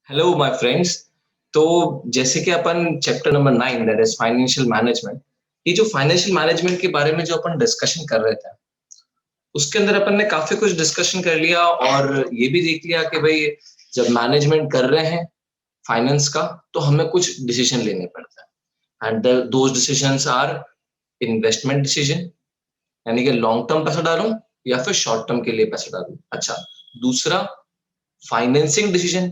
Hello my friends. तो जैसे कि अपन chapter number 9 that is financial management, ये जो फाइनेंशियल मैनेजमेंट के बारे में जो अपन डिस्कशन कर रहे थे, उसके अंदर अपन ने काफी कुछ डिस्कशन कर लिया और ये भी देख लिया कि भाई जब मैनेजमेंट कर रहे हैं फाइनेंस का तो हमें कुछ डिसीजन लेने पड़ते हैं and those decisions are investment decision, यानी कि लॉन्ग टर्म पैसा डालूं या फिर शॉर्ट टर्म के लिए पैसा डालूं। अच्छा, दूसरा फाइनेंसिंग डिसीजन,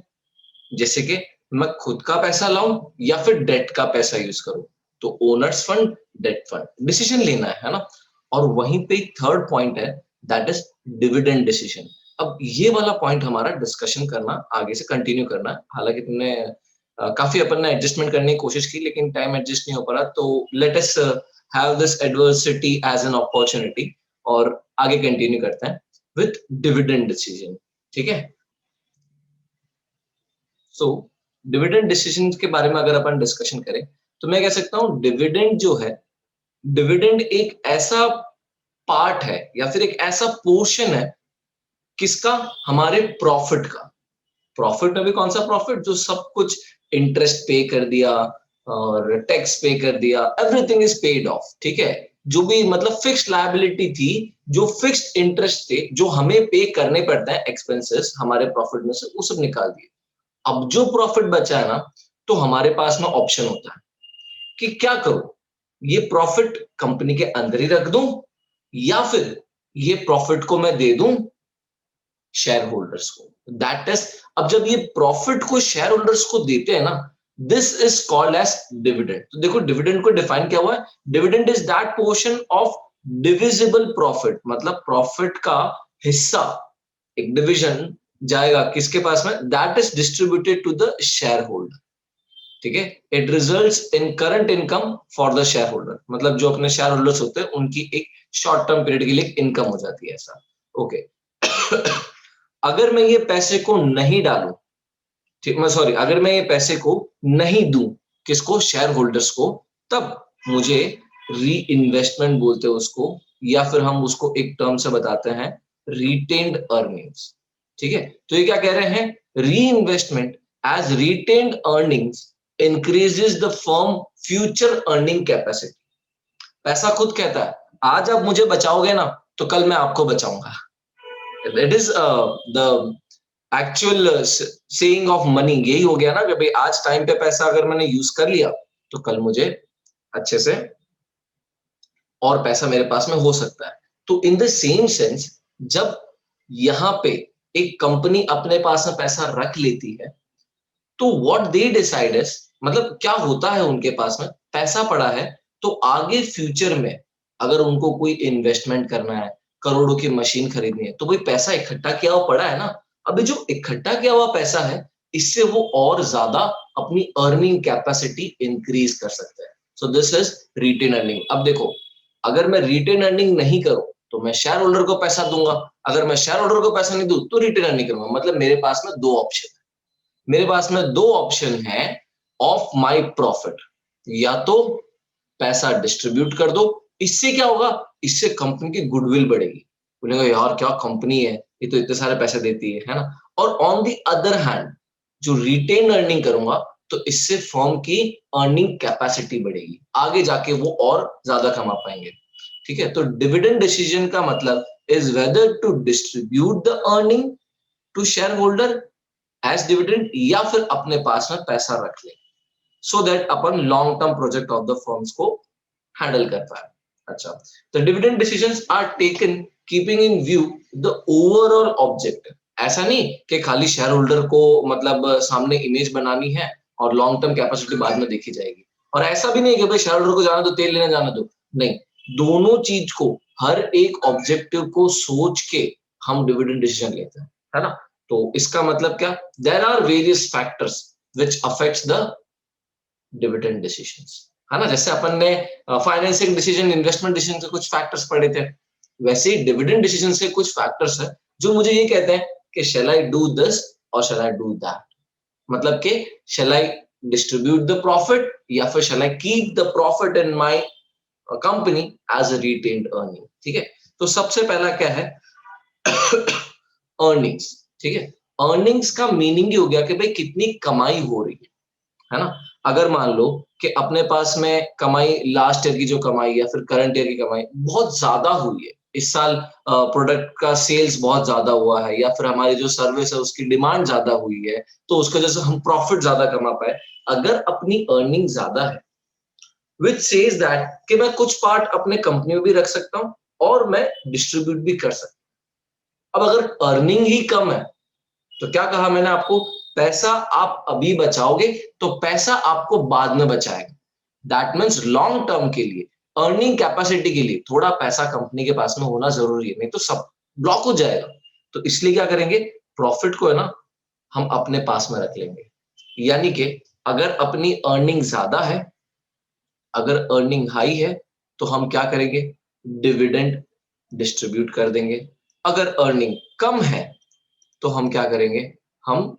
जैसे कि मैं खुद का पैसा लाऊं या फिर डेट का पैसा यूज करूं। तो owners fund, debt fund decision लेना है ना। और वहीं पे थर्ड पॉइंट है, दैट इज डिविडेंड डिसीजन। अब ये वाला पॉइंट हमारा डिस्कशन करना आगे से कंटिन्यू करना है। हालांकि तुमने काफी अपन ने एडजस्टमेंट करने की कोशिश की लेकिन टाइम एडजस्ट नहीं हो पा रहा, तो let us have this adversity as an opportunity और आगे कंटिन्यू करते हैं विथ डिविडेंड डिसीजन। ठीक है। सो डिविडेंड डिसीजन के बारे में अगर अपन डिस्कशन करें तो मैं कह सकता हूं डिविडेंड जो है, डिविडेंड एक ऐसा पार्ट है या फिर एक ऐसा पोर्शन है किसका, हमारे प्रॉफिट का। प्रॉफिट में भी कौन सा प्रॉफिट, जो सब कुछ इंटरेस्ट पे कर दिया और टैक्स पे कर दिया, एवरीथिंग इज पेड ऑफ। ठीक है। जो भी मतलब फिक्स्ड लायबिलिटी थी, जो फिक्स्ड इंटरेस्ट थे जो हमें पे करने पड़ते हैं एक्सपेंसेस हमारे प्रॉफिट में से, वो सब निकाल दिए। अब जो प्रॉफिट बचा है ना, तो हमारे पास में ऑप्शन होता है कि क्या करूं, ये प्रॉफिट कंपनी के अंदर ही रख दूं या फिर ये प्रॉफिट को मैं दे दूं शेयर होल्डर्स को। दैट इज, अब जब ये प्रॉफिट को शेयर होल्डर्स को देते हैं ना, this is called as dividend. तो देखो डिविडेंड को डिफाइन क्या हुआ है, dividend is that portion of divisible profit, मतलब प्रॉफिट का हिस्सा, एक डिवीजन जाएगा किसके पास में, that is distributed to the share holder. ठीक है। It results in current income for the share holder, मतलब जो अपने शेयर होल्डर्स होते हैं उनकी एक शॉर्ट टर्म पीरियड के लिए इनकम हो जाती है ऐसा। ओके। अगर मैं ये पैसे को नहीं डालूं, ठीक, मैं सॉरी, अगर मैं ये पैसे को नहीं दूं किसको, शेयर होल्डर्स को, तब मुझे री इन्वेस्टमेंट बोलते हैं उसको, या फिर हम उसको एक टर्म से बताते हैं रिटेन्ड अर्निंग्स। ठीक है। तो ये क्या कह रहे हैं, reinvestment as retained earnings increases the firm future earning capacity. पैसा खुद कहता है आज आप मुझे बचाओगे ना तो कल मैं आपको बचाऊंगा। It is the actual saving of money, यही हो गया ना कि भाई आज टाइम पे पैसा अगर मैंने यूज कर लिया तो कल मुझे अच्छे से और पैसा मेरे पास में हो सकता है। तो इन द सेम सेंस, जब यहाँ पे एक कंपनी अपने पास में पैसा रख लेती है तो व्हाट दे डिसाइड इज, मतलब क्या होता है उनके पास में पैसा पड़ा है, तो आगे फ्यूचर में अगर उनको कोई इन्वेस्टमेंट करना है, करोड़ों की मशीन खरीदनी है, तो कोई पैसा इकट्ठा किया हुआ पड़ा है ना। अभी जो इकट्ठा किया हुआ पैसा है, इससे वो और ज्यादा अपनी अर्निंग कैपेसिटी इंक्रीज कर सकते हैं। So this is retain earning. अब देखो, अगर मैं रिटेन अर्निंग नहीं करूं तो मैं शेयर होल्डर को पैसा दूंगा, अगर मैं शेयर होल्डर को पैसा नहीं दूं तो रिटेन अर्निंग करूंगा। मतलब मेरे पास में दो ऑप्शन, मेरे पास में दो ऑप्शन है ऑफ माय प्रॉफिट। या तो पैसा डिस्ट्रीब्यूट कर दो, इससे क्या होगा, इससे कंपनी की गुडविल बढ़ेगी, बोलेगा यार क्या कंपनी है, ये तो इतने सारे पैसे देती है ना। और ऑन द अदर हैंड जो रिटेन अर्निंग करूंगा तो इससे फर्म की अर्निंग कैपेसिटी बढ़ेगी, आगे जाके वो और ज्यादा कमा पाएंगे। ठीक है। तो डिविडेंड डिसीजन का मतलब is whether to distribute the earning to share holder as dividend या फिर अपने पास में पैसा रख ले, सो दैट अपन long term project of the firms को हैंडल कर पाए। अच्छा, तो dividend decisions are taken keeping in view the overall objective. ऐसा नहीं कि खाली शेयर होल्डर को मतलब सामने इमेज बनानी है और लॉन्ग टर्म कैपेसिटी बाद में देखी जाएगी, और ऐसा भी नहीं कि भाई शेयर होल्डर को जाना दो, तेल लेने जाना दो, नहीं, दोनों चीज को, हर एक ऑब्जेक्टिव को सोच के हम डिविडेंड डिसीजन लेते हैं, है ना। तो इसका मतलब क्या, there are various factors which affects the dividend decisions, है ना। जैसे अपन ने फाइनेंसिंग डिसीजन, इन्वेस्टमेंट डिसीजन के कुछ फैक्टर्स पढ़े थे, वैसे ही डिविडेंड डिसीजन से कुछ फैक्टर्स है जो मुझे ये कहते हैं कि शैल आई डू दिस और शैल आई डू दैट, मतलब कि shall I distribute the profit या फिर shall I keep the profit in my company as a retained earning. ठीक है। तो सबसे पहला क्या है, अर्निंग्स। ठीक है। अर्निंग्स का मीनिंग ही हो गया कि भाई कितनी कमाई हो रही है ना। अगर मान लो कि अपने पास में कमाई, लास्ट ईयर की जो कमाई या फिर करंट ईयर की कमाई बहुत ज्यादा हुई है, इस साल प्रोडक्ट का सेल्स बहुत ज्यादा हुआ है, या फिर हमारी जो सर्विस है उसकी डिमांड ज्यादा हुई है, तो उसकी वजह से हम प्रॉफिट ज्यादा कमा पाए। अगर अपनी अर्निंग ज्यादा है, विच सेज दैट कि मैं कुछ पार्ट अपने कंपनी में भी रख सकता हूं और मैं डिस्ट्रीब्यूट भी कर सकता हूं। अब अगर अर्निंग ही कम है, तो क्या कहा मैंने आपको, पैसा आप अभी बचाओगे तो पैसा आपको बाद में बचाएगा। दैट मीन्स लॉन्ग टर्म के लिए, अर्निंग कैपेसिटी के लिए थोड़ा पैसा कंपनी के पास में होना जरूरी है, नहीं तो सब ब्लॉक हो जाएगा। तो इसलिए क्या करेंगे, प्रॉफिट को है ना हम अपने पास में रख लेंगे। यानी कि अगर अपनी अर्निंग ज्यादा है, अगर अर्निंग हाई है, तो हम क्या करेंगे, डिविडेंड डिस्ट्रीब्यूट कर देंगे। अगर अर्निंग कम है, तो हम क्या करेंगे, हम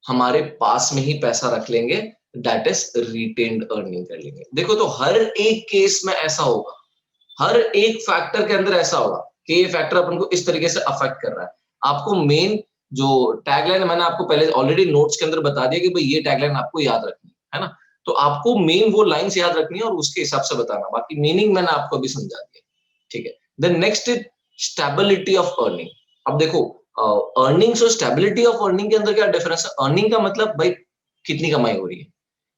हमारे पास में ही पैसा रख लेंगे, दैट इज रिटेन्ड अर्निंग कर लेंगे। देखो तो हर एक केस में ऐसा होगा, हर एक फैक्टर के अंदर ऐसा होगा कि ये फैक्टर अपन को इस तरीके से अफेक्ट कर रहा है। आपको मेन जो टैगलाइन मैंने आपको पहले ऑलरेडी नोट्स के अंदर बता दिया कि भाई ये टैगलाइन आपको याद रखनी है ना। तो आपको मेन वो लाइंस याद रखनी है और उसके हिसाब से बताना, बाकी मीनिंग मैंने आपको अभी समझा दिया, ठीक है। Then next is stability of earning. अब देखो, अर्निंग्स और स्टेबिलिटी ऑफ अर्निंग के अंदर क्या डिफरेंस है। अर्निंग का मतलब भाई कितनी कमाई हो रही है,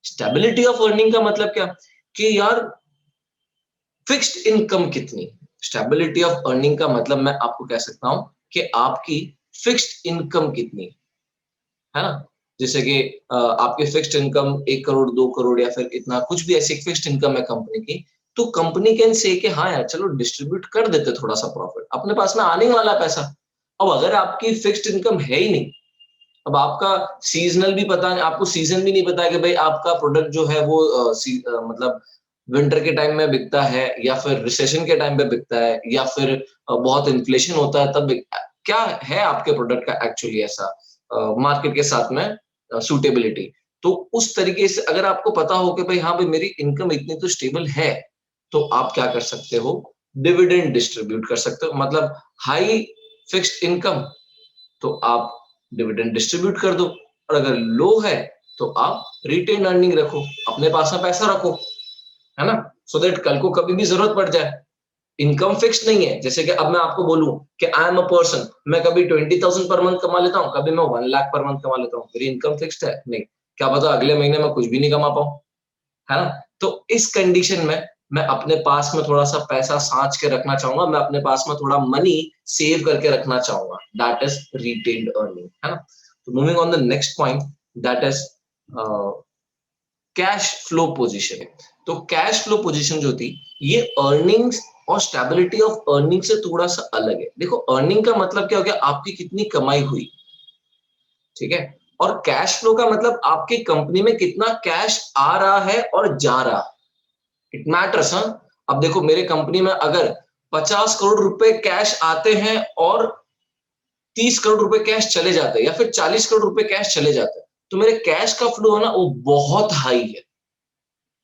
स्टेबिलिटी ऑफ अर्निंग का मतलब क्या कि यार फिक्स्ड इनकम कितनी। स्टेबिलिटी ऑफ अर्निंग का मतलब मैं आपको कह सकता हूं कि आपकी फिक्स्ड इनकम कितनी है ना। जैसे कि आपकी फिक्स्ड इनकम 1 करोड़ 2 करोड़ या फिर इतना कुछ भी ऐसी फिक्स्ड इनकम है कंपनी की, तो कंपनी कैन से कि हाँ यार चलो डिस्ट्रीब्यूट कर देते थोड़ा सा प्रॉफिट, अपने पास में आने वाला पैसा। अब अगर आपकी फिक्स्ड इनकम है ही नहीं, अब आपका सीजनल भी पता नहीं, आपको सीजन भी नहीं पता है कि भाई आपका प्रोडक्ट जो है वो मतलब विंटर के टाइम में बिकता है या फिर रिसेशन के टाइम पे बिकता है या फिर बहुत इन्फ्लेशन होता है तब बिकता है, क्या है आपके प्रोडक्ट का एक्चुअली ऐसा मार्केट के साथ में सूटेबिलिटी। तो उस तरीके से अगर आपको पता हो कि भाई हाँ भाई मेरी इनकम इतनी तो स्टेबल है, तो आप क्या कर सकते हो, डिविडेंड डिस्ट्रीब्यूट कर सकते हो। मतलब हाई फिक्स्ड इनकम, तो आप डिविडेंड डिस्ट्रीब्यूट कर दो, और अगर लो है तो आप रिटेन अर्निंग रखो, अपने पास में पैसा रखो, है ना, सो दैट कल को कभी भी जरूरत पड़ जाए। इनकम फिक्स नहीं है, जैसे कि अब मैं आपको बोलूं कि आई एम अ पर्सन, मैं कभी 20,000 पर मंथ कमा लेता हूँ, कभी मैं 1 लाख पर मंथ कमा लेता हूँ, मेरी इनकम फिक्स्ड है नहीं, क्या पता अगले महीने में कुछ भी नहीं कमा पाऊं, है ना। तो इस कंडीशन में मैं अपने पास में थोड़ा सा पैसा साँच के रखना चाहूंगा, मैं अपने पास में थोड़ा मनी सेव करके रखना चाहूंगा, दैट इज रिटेन्ड अर्निंग, है ना। तो moving on the next point, that is cash flow position. तो कैश फ्लो पोजीशन जो थी, ये अर्निंग्स और स्टेबिलिटी ऑफ अर्निंग से थोड़ा सा अलग है। देखो अर्निंग का मतलब क्या हो गया, आपकी कितनी कमाई हुई, ठीक है, और कैश फ्लो का मतलब आपकी कंपनी में कितना कैश आ रहा है और जा रहा है, इट मैटर्स। हाँ, अब देखो मेरे कंपनी में अगर 50 करोड़ रुपए कैश आते हैं और 30 करोड़ रुपए कैश चले जाते हैं या फिर 40 करोड़ रुपए कैश चले जाते हैं, तो मेरे कैश का फ्लो है ना वो बहुत हाई है।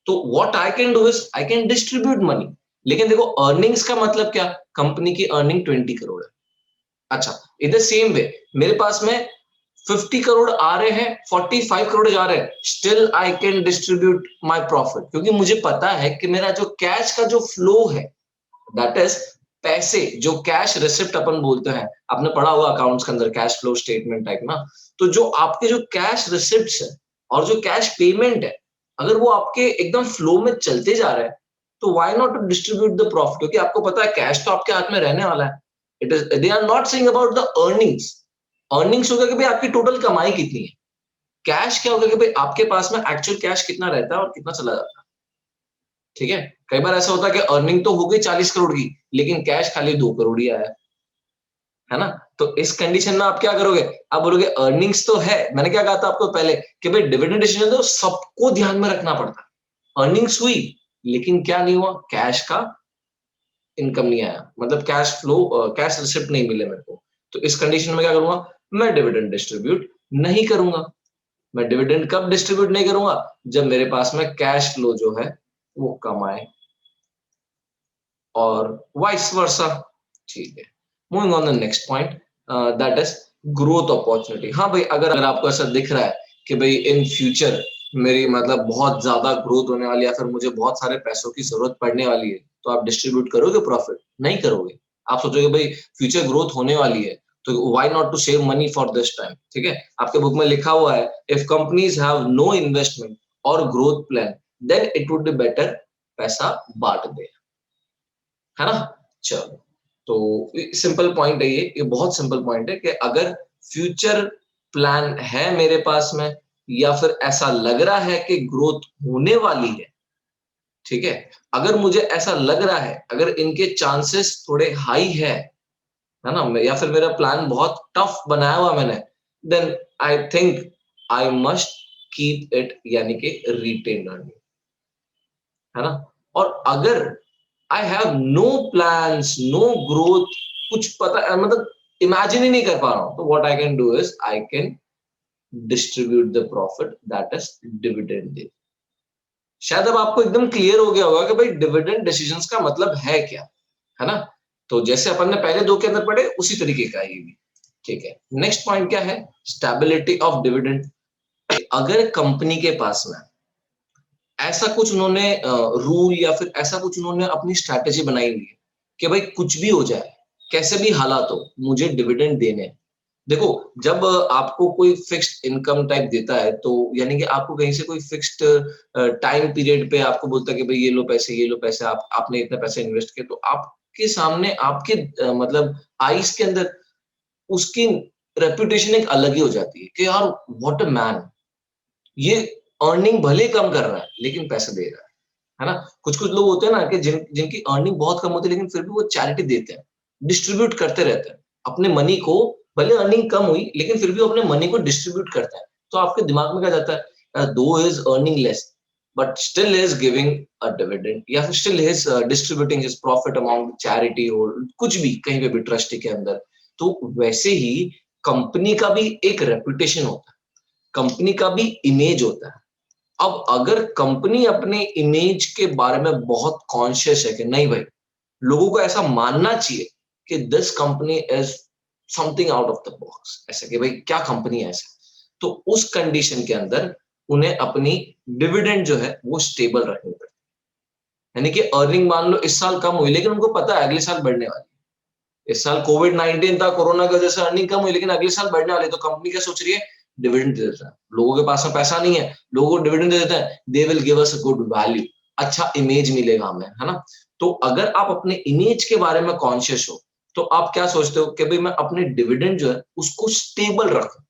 तो what I can do is I can distribute money. लेकिन देखो अर्निंग्स का मतलब क्या, कंपनी की अर्निंग 20 करोड़ है, अच्छा, इन द सेम वे मेरे पास में 50 करोड़ आ रहे हैं, 45 करोड़ जा रहे हैं, still I can distribute my profit, क्योंकि मुझे पता है कि मेरा जो कैश का जो फ्लो है, दैट इज पैसे जो कैश रिसिप्ट अपन बोलते हैं, आपने पढ़ा होगा अकाउंट्स के अंदर कैश फ्लो स्टेटमेंट टाइप ना। तो जो आपके जो कैश रिसिप्ट्स है और जो कैश पेमेंट है, अगर वो आपके एकदम फ्लो में चलते जा रहे हैं, तो why not to distribute the profit, क्योंकि आपको पता है कैश तो आपके हाथ में रहने वाला है। It is, they are not saying about the earnings. Earnings होगा कि भाई आपकी टोटल कमाई कितनी है, कैश क्या होगा कि भाई आपके पास में एक्चुअल कैश कितना रहता है और कितना चला जाता है, ठीक है। कई बार ऐसा होता है कि अर्निंग तो हो गई 40 करोड़ की, लेकिन कैश खाली 2 करोड़ ही आया, है ना। तो इस कंडीशन में आप क्या करोगे, आप बोलोगे अर्निंग्स तो है, मैंने क्या कहा था आपको पहले कि भाई डिविडेंड डिसीजन तो सबको ध्यान में रखना पड़ता है। अर्निंग्स हुई लेकिन क्या नहीं हुआ, कैश का इनकम नहीं आया, मतलब कैश फ्लो, कैश रिसिप्ट नहीं मिले मेरे को। तो इस कंडीशन में क्या करूंगा, मैं डिविडेंड डिस्ट्रीब्यूट नहीं करूंगा। मैं डिविडेंड कब डिस्ट्रीब्यूट नहीं करूंगा, जब मेरे पास में कैश फ्लो जो है वो कम आए, और वाइस वर्सा, ठीक है। Moving on the next point, that is growth opportunity. हाँ भाई, अगर आपको ऐसा दिख रहा है कि भाई इन फ्यूचर मेरी मतलब बहुत ज्यादा ग्रोथ होने वाली है, या फिर मुझे बहुत सारे पैसों की जरूरत पड़ने वाली है, तो आप डिस्ट्रीब्यूट करोगे प्रॉफिट? नहीं करोगे। आप सोचोगे भाई फ्यूचर ग्रोथ होने वाली है, तो why not to save money for this time. ठीक है, आपके बुक में लिखा हुआ है, if companies have no investment और growth plan then it would be better पैसा बांट दे, है ना। चलो, तो सिंपल पॉइंट है, ये बहुत सिंपल पॉइंट है कि अगर फ्यूचर प्लान है मेरे पास में, या फिर ऐसा लग रहा है कि ग्रोथ होने वाली है, ठीक है, अगर मुझे ऐसा लग रहा है, अगर इनके चांसेस थोड़े हाई है ना, या फिर मेरा प्लान बहुत टफ बनाया हुआ मैंने, then I think I must keep it, यानी कि रिटेन अर्निंग, है ना। और अगर I have no plans, no growth, कुछ पता मतलब इमेजिन ही नहीं कर पा रहा हूं, तो what I can do is I can distribute the profit, that is dividend. शायद अब आपको एकदम क्लियर हो गया होगा कि भाई डिविडेंड डिसीजंस का मतलब है क्या, है ना। तो जैसे अपन ने पहले दो के अंदर पढ़े, उसी तरीके का ये भी। ठीक है, नेक्स्ट पॉइंट क्या है? Stability of dividend. अगर कंपनी के पास में ऐसा कुछ उन्होंने रूल, या फिर ऐसा कुछ उन्होंने अपनी स्ट्रैटेजी बनाई हुई है कि भाई कुछ भी हो जाए, कैसे भी हालात हो, मुझे डिविडेंड देने हैं। देखो, जब आपको कोई फिक्स्ड इनकम टाइप देता है, तो यानी कि आपको कहीं से कोई फिक्स्ड टाइम पीरियड पे आपको बोलता है कि भाई ये लो पैसे, ये लो पैसे, आपने इतना पैसे इन्वेस्ट किया, तो आपके सामने, आपके मतलब आईज के अंदर उसकी रेपुटेशन एक अलग ही हो जाती है कि यार व्हाट अ मैन, ये अर्निंग भले कम कर रहा है लेकिन पैसे दे रहा है ना। कुछ कुछ लोग होते हैं ना कि जिनकी अर्निंग बहुत कम होती है, लेकिन फिर भी वो चैरिटी देते हैं, डिस्ट्रीब्यूट करते रहते हैं अपने मनी को। भले अर्निंग कम हुई, लेकिन फिर भी वो अपने मनी को डिस्ट्रीब्यूट करते हैं। तो आपके दिमाग में क्या जाता है, दो is earning less but still is giving a dividend, या फिर still is distributing his profit amount charity, और कुछ भी कहीं पे भी ट्रस्टी के अंदर। तो वैसे ही कंपनी का भी एक रेपुटेशन होता है, कंपनी का भी इमेज होता है। अब अगर कंपनी अपने इमेज के बारे में बहुत कॉन्शियस है कि नहीं भाई, लोगों को ऐसा मानना चाहिए कि this company is something out of the box, ऐसा कि भाई क्या कंपनी है ऐसा, तो उस कंडीशन के अंदर उन्हें अपनी डिविडेंड जो है वो स्टेबल रखनी पड़ती है। यानी कि अर्निंग मान लो इस साल कम हुई, लेकिन उनको पता है अगले साल बढ़ने वाली है। इस साल कोविड-19 था, कोरोना की वजह से अर्निंग कम हुई, लेकिन अगले साल बढ़ने वाली है, तो कंपनी क्या सोच रही है? डिविडेंड दे देता है। लोगों के पास में पैसा नहीं है, लोगों को डिविडेंड दे देता है, they will give us a good value, अच्छा इमेज मिलेगा हमें, है ना। तो अगर आप अपने इमेज के बारे में कॉन्शियस हो, तो आप क्या सोचते हो कि भाई मैं अपने डिविडेंड जो है उसको स्टेबल रखूं।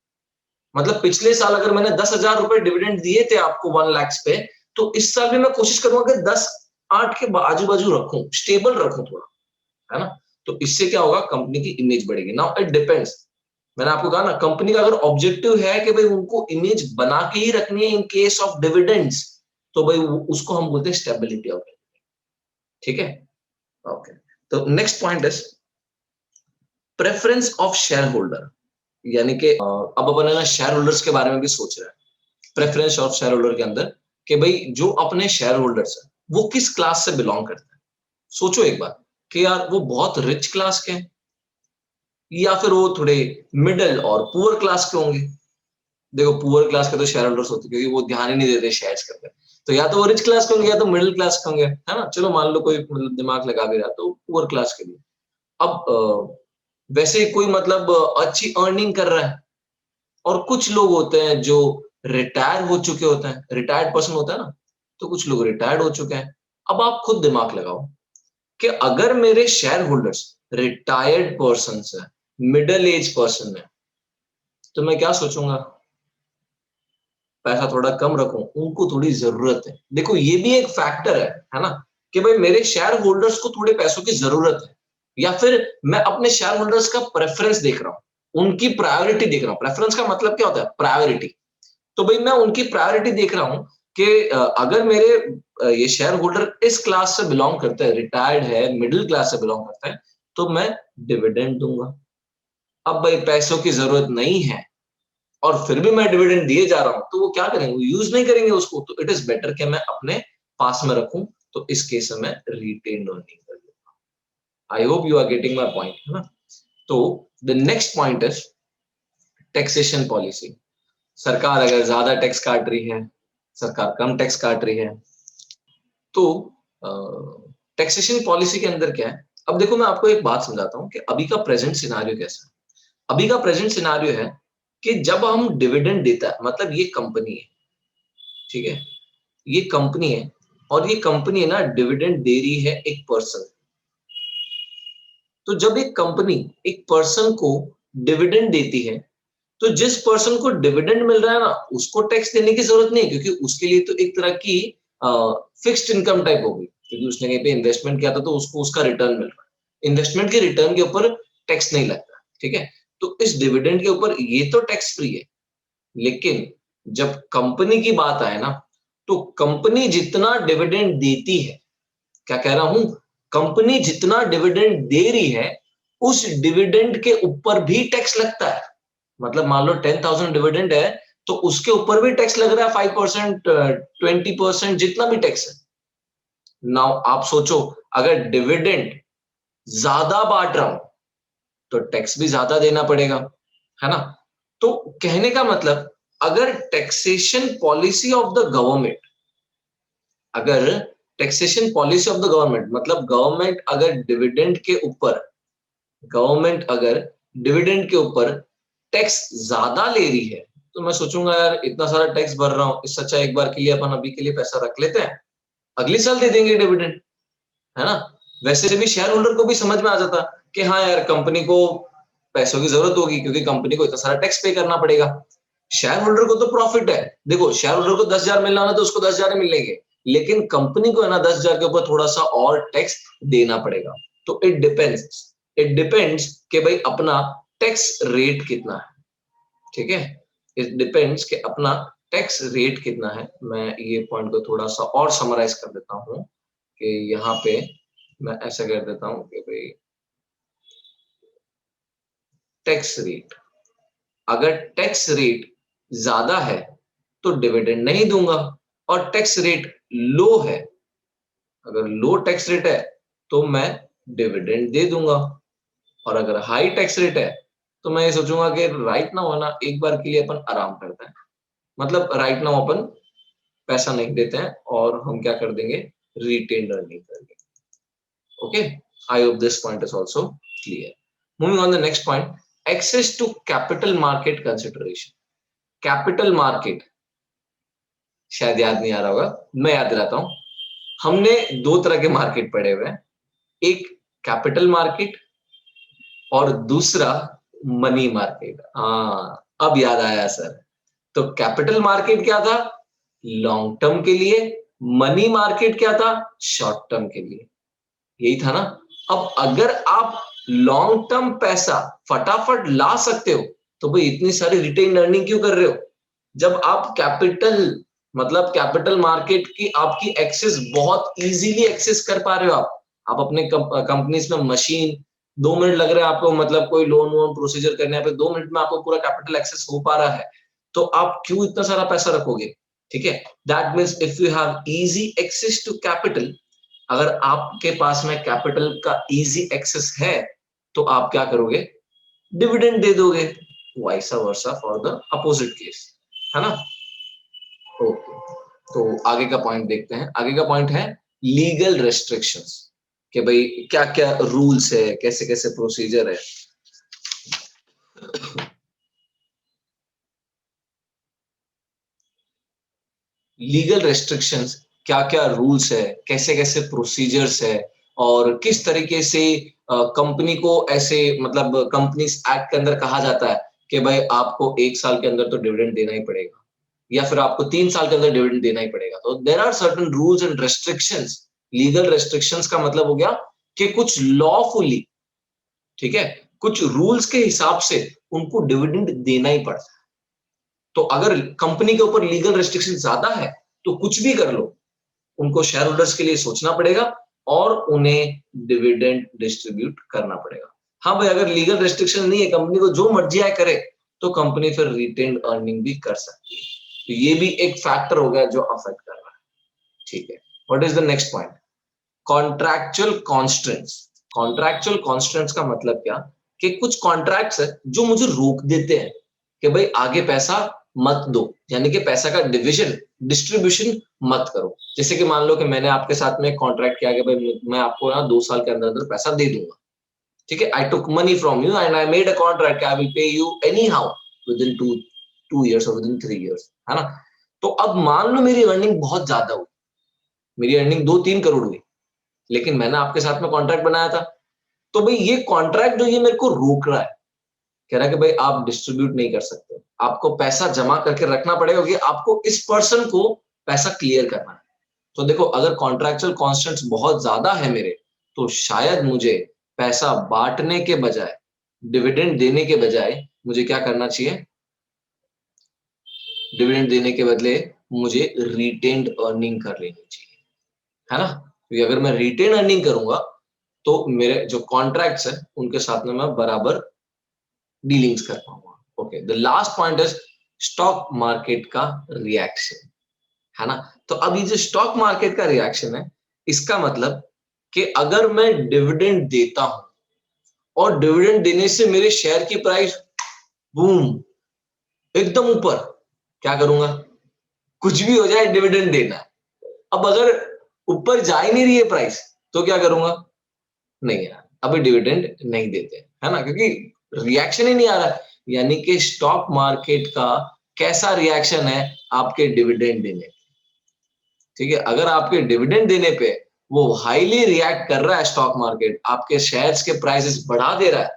मतलब पिछले साल अगर मैंने 10,000 रुपए डिविडेंड दिए थे आपको 1 लाख पे, तो इस साल भी मैं कोशिश करूंगा कि 10 8 के आजू बाजू रखूं, स्टेबल रखूं थोड़ा, है ना। तो इससे क्या होगा, कंपनी की इमेज बढ़ेगी। नाउ इट डिपेंड्स, मैंने आपको कहा ना, कंपनी का अगर ऑब्जेक्टिव है कि भाई उनको इमेज बना के ही रखनी है इन केस ऑफ डिविडेंड्स, तो भाई उसको हम बोलते हैं स्टेबिलिटी ऑफ। ठीक है, ओके। तो next point is preference of share holder. यानी कि अब अपन है ना शेयर होल्डर्स के बारे में भी सोच रहे हैं, प्रेफरेंस ऑफ शेयर होल्डर के अंदर, कि भाई जो अपने शेयर होल्डर्स है वो किस क्लास से बिलोंग करते हैं। सोचो एक बार कि यार वो बहुत रिच क्लास के हैं, या फिर वो थोड़े मिडिल और पुअर क्लास के होंगे। देखो, पुअर क्लास के तो शेयर होल्डर्स होते हैं क्योंकि वो ध्यान ही नहीं देते शेयर्स के अंदर, तो या तो वो रिच क्लास के होंगे या तो मिडिल क्लास के होंगे, है ना। चलो मान लो कोई मतलब दिमाग लगा भी रहा तो पुअर क्लास के लिए। अब वैसे कोई मतलब अच्छी अर्निंग कर रहा है, और कुछ लोग होते हैं जो रिटायर हो चुके होते हैं, रिटायर्ड पर्सन होता है ना, तो कुछ लोग रिटायर्ड हो चुके हैं। अब आप खुद दिमाग लगाओ कि अगर मेरे शेयर होल्डर्स रिटायर्ड पर्सन है, मिडिल एज पर्सन है, तो मैं क्या सोचूंगा? पैसा थोड़ा कम रखूं, उनको थोड़ी जरूरत है। देखो, ये भी एक फैक्टर है ना, कि भाई मेरे शेयर होल्डर्स को थोड़े पैसों की जरूरत है, या फिर मैं अपने शेयर होल्डर्स का प्रेफरेंस देख रहा हूं, उनकी प्रायोरिटी देख रहा हूं। प्रेफरेंस का मतलब क्या होता है? प्रायोरिटी। तो भाई मैं उनकी प्रायोरिटी देख रहा हूं कि अगर मेरे ये शेयर होल्डर इस क्लास से बिलोंग करता है, रिटायर्ड है, मिडिल क्लास से बिलोंग करता है, तो मैं डिविडेंड दूंगा। अब भाई पैसों की जरूरत नहीं है और फिर भी मैं डिविडेंड दिए जा रहा हूं, तो वो क्या करेंगे? वो यूज नहीं करेंगे उसको, तो इट इज बेटर कि मैं अपने पास में रखूं। तो इस केस में मैं रिटेन अर्निंग कर लूंगा। I hope you are getting my point, है ना। तो the next point is taxation policy, सरकार अगर ज्यादा टैक्स काट रही है, सरकार कम टैक्स काट रही है, तो टैक्सेशन पॉलिसी के अंदर क्या है। अब देखो मैं आपको एक बात समझाता हूँ कि अभी का प्रेजेंट सिनारियो कैसा है। अभी का प्रेजेंट सिनारियो है कि जब हम डिविडेंड देता है, मतलब ये कंपनी है, ठीक है, ये कंपनी है और ये कंपनी है ना डिविडेंड दे रही है एक पर्सन। तो जब एक कंपनी एक पर्सन को डिविडेंड देती है, तो जिस पर्सन को डिविडेंड मिल रहा है ना, उसको टैक्स देने की जरूरत नहीं, क्योंकि उसके लिए तो एक तरह की फिक्स्ड इनकम टाइप होगी, क्योंकि उसने कहीं पे इन्वेस्टमेंट किया था तो उसको उसका रिटर्न मिल रहा है। इन्वेस्टमेंट के रिटर्न के ऊपर टैक्स नहीं लगता, ठीक है। तो इस डिविडेंड के ऊपर ये तो टैक्स फ्री है। लेकिन जब कंपनी की बात आए ना, तो कंपनी जितना डिविडेंड देती है, क्या कह रहा हूं, कंपनी जितना डिविडेंड दे रही है, उस डिविडेंड के ऊपर भी टैक्स लगता है। मतलब मान लो 10,000 डिविडेंड है, तो उसके ऊपर भी टैक्स लग रहा है 5%, 20%, जितना भी टैक्स है। नाउ आप सोचो, अगर डिविडेंड ज्यादा बांट रहा हूं तो टैक्स भी ज्यादा देना पड़ेगा, है ना। तो कहने का मतलब, अगर taxation policy of the government, अगर taxation policy of the government मतलब गवर्नमेंट अगर डिविडेंड के ऊपर टैक्स ज्यादा ले रही है, तो मैं सोचूंगा यार इतना सारा टैक्स भर रहा हूं, इससे अच्छा एक बार के लिए अपन अभी के लिए पैसा रख लेते हैं, अगले साल दे देंगे डिविडेंड, है ना। वैसे भी शेयर होल्डर को भी समझ में आ जाता कि हाँ यार कंपनी को पैसों की जरूरत होगी, क्योंकि कंपनी को इतना सारा टैक्स पे करना पड़ेगा। शेयर होल्डर को तो प्रॉफिट है, देखो शेयर होल्डर को 10,000 मिलना ना, तो उसको 10,000 मिलेंगे, लेकिन कंपनी को है ना 10,000 के ऊपर थोड़ा सा और टैक्स देना पड़ेगा। तो इट डिपेंड्स कि भाई अपना टैक्स रेट कितना है, ठीक है। इट डिपेंड्स कि अपना टैक्स रेट कितना है। मैं ये पॉइंट को थोड़ा सा और समराइज कर देता हूँ कि यहाँ पे मैं ऐसा कर देता हूँ कि भाई टैक्स रेट, अगर टैक्स रेट ज्यादा है तो डिविडेंड नहीं दूंगा, और टैक्स रेट लो है, अगर लो टैक्स रेट है तो मैं डिविडेंड दे दूंगा, और अगर हाई टैक्स रेट है तो मैं ये सोचूंगा कि राइट नाउ है ना, एक बार के लिए अपन आराम करते हैं, मतलब राइट नाउ अपन पैसा नहीं देते हैं और हम क्या कर देंगे, रिटेन अर्निंग करेंगे। Okay, I hope this point is also clear. Moving on the next point, access to capital market consideration. Capital market शायद याद नहीं आ रहा होगा, मैं याद दिलाता हूं। हमने दो तरह के मार्केट पढ़े हुए हैं, एक कैपिटल मार्केट और दूसरा मनी मार्केट। हाँ, अब याद आया सर। तो कैपिटल मार्केट क्या था, लॉन्ग टर्म के लिए, मनी मार्केट क्या था, शॉर्ट टर्म के लिए, यही था ना। अब अगर आप लॉन्ग टर्म पैसा फटाफट ला सकते हो, तो भाई इतनी सारी रिटेन अर्निंग क्यों कर रहे हो। जब आप कैपिटल मार्केट की आपकी एक्सेस बहुत इजीली एक्सेस कर पा रहे हो, आप अपने कंपनीज में मशीन, 2 मिनट लग रहे हैं आपको, मतलब कोई लोन वोन प्रोसीजर करने पे 2 मिनट में आपको पूरा कैपिटल एक्सेस हो पा रहा है, तो आप क्यों इतना सारा पैसा रखोगे, ठीक है। That means if you have easy access to capital, अगर आपके पास में कैपिटल का इजी एक्सेस है, तो आप क्या करोगे, डिविडेंड दे दोगे, vice versa for the opposite case, है ना। ओके, तो आगे का पॉइंट देखते हैं। आगे का पॉइंट है लीगल रेस्ट्रिक्शंस, कि भाई क्या क्या रूल्स है, कैसे कैसे प्रोसीजर है। लीगल रेस्ट्रिक्शंस, क्या क्या रूल्स है, कैसे कैसे प्रोसीजर्स है, और किस तरीके से कंपनी को ऐसे, मतलब कंपनीज एक्ट के अंदर कहा जाता है कि भाई आपको 1 साल के अंदर तो डिविडेंड देना ही पड़ेगा, या फिर आपको 3 साल के अंदर डिविडेंड देना ही पड़ेगा। तो there are certain rules and restrictions. Legal restrictions का मतलब हो गया कि कुछ लॉफुली, ठीक है, कुछ रूल्स के हिसाब से उनको डिविडेंड देना ही पड़ता है। तो अगर कंपनी के ऊपर लीगल रेस्ट्रिक्शन ज्यादा है, तो कुछ भी कर लो, उनको शेयर होल्डर्स के लिए सोचना पड़ेगा और उन्हें डिविडेंड डिस्ट्रीब्यूट करना पड़ेगा। हाँ भाई, अगर लीगल रेस्ट्रिक्शन नहीं है, कंपनी को जो मर्जी आए करे, तो कंपनी फिर रिटेन अर्निंग भी कर सकती है। तो ये भी एक फैक्टर हो गया जो अफेक्ट कर रहा है, ठीक है। What is the next point, contractual constraints. Contractual constraints का मतलब क्या, कि कुछ कॉन्ट्रैक्ट्स है जो मुझे रोक देते हैं, कि भाई आगे पैसा मत दो, यानी कि पैसा का डिस्ट्रीब्यूशन मत करो। जैसे कि मान लो कि मैंने आपके साथ में कॉन्ट्रैक्ट किया कि भाई मैं आपको ना 2 साल के अंदर-अंदर पैसा दे दूँगा। ठीक है? I took money from you and I made a contract I will pay you anyhow within 2 years और विदिन 3 ईयर्स, है ना? तो अब मान लो मेरी अर्निंग बहुत ज़्यादा हुई, मेरी अर्निंग 2-3 करोड़ हुई, लेकिन मैंने आपके साथ में कॉन्ट्रैक्ट बनाया था। तो भाई ये कॉन्ट्रैक्ट जो ये मेरे को रोक रहा है, कह रहा है कि भाई आप डिस्ट्रीब्यूट नहीं कर सकते, आपको पैसा जमा करके रखना पड़ेगा क्योंकि आपको इस पर्सन को पैसा क्लियर करना है। तो देखो अगर कॉन्ट्रैक्चुअल कॉन्स्टेंट्स बहुत ज्यादा है मेरे, तो शायद मुझे पैसा बांटने के बजाय, डिविडेंड देने के बजाय मुझे क्या करना चाहिए? डिविडेंड देने के बदले मुझे रिटेन्ड अर्निंग कर लेनी चाहिए, है ना? क्योंकि अगर मैं रिटेन अर्निंग करूंगा तो मेरे जो कॉन्ट्रैक्ट्स है उनके साथ में मैं बराबर डीलिंग्स कर पाऊंगा। Okay, the last point is stock market का रिएक्शन, है ना? तो अब ये जो स्टॉक मार्केट का रिएक्शन है, इसका मतलब कि अगर मैं डिविडेंड देता हूं और डिविडेंड देने से मेरे शेयर की प्राइस बूम एकदम ऊपर, क्या करूंगा? कुछ भी हो जाए डिविडेंड देना है। अब अगर ऊपर जा ही नहीं रही है प्राइस, तो क्या करूंगा? नहीं यार, अभी डिविडेंड नहीं देते, है ना? क्योंकि रिएक्शन ही नहीं आ रहा है। यानी कि स्टॉक मार्केट का कैसा रिएक्शन है आपके डिविडेंड देने, ठीक है? अगर आपके डिविडेंड देने पे वो हाईली रिएक्ट कर रहा है स्टॉक मार्केट, आपके शेयर्स के प्राइसेस बढ़ा दे रहा है,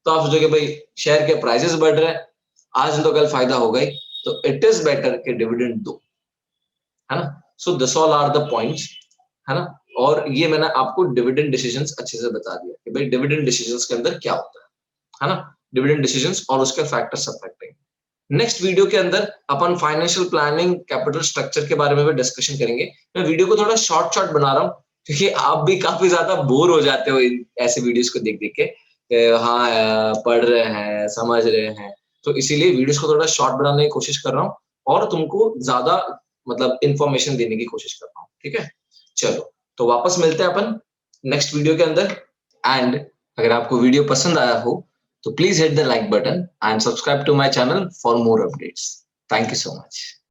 तो आप सोचोगे भाई शेयर के प्राइसेस बढ़ रहे हैं, आज तो कल फायदा होगा ही, तो इट इज बेटर कि डिविडेंड दो, है ना? So this all are the points, है ना? और ये मैंने आपको डिविडेंड डिसीजंस अच्छे से बता दिया कि भाई डिविडेंड डिसीजंस के अंदर क्या होता है ना? डिविडेंड डिसीजंस और उसके फैक्टर्स अफेक्टिंग। नेक्स्ट वीडियो के अंदर अपन फाइनेंशियल प्लानिंग, कैपिटल स्ट्रक्चर के बारे में भी डिस्कशन करेंगे। मैं वीडियो को थोड़ा शॉर्ट शॉर्ट बना रहा हूँ क्योंकि आप भी काफी ज्यादा बोर हो जाते हो ऐसे वीडियोस को देख देख के हाँ पढ़ रहे हैं, समझ रहे हैं, तो इसीलिए वीडियोस को थोड़ा शॉर्ट बनाने की कोशिश कर रहा हूँ और तुमको ज्यादा मतलब इंफॉर्मेशन देने की कोशिश कर रहा हूँ। ठीक है, चलो तो वापस मिलते हैं अपन नेक्स्ट वीडियो के अंदर। एंड अगर आपको वीडियो पसंद आया हो तो please hit the like button and subscribe to my channel for more updates. Thank you so much.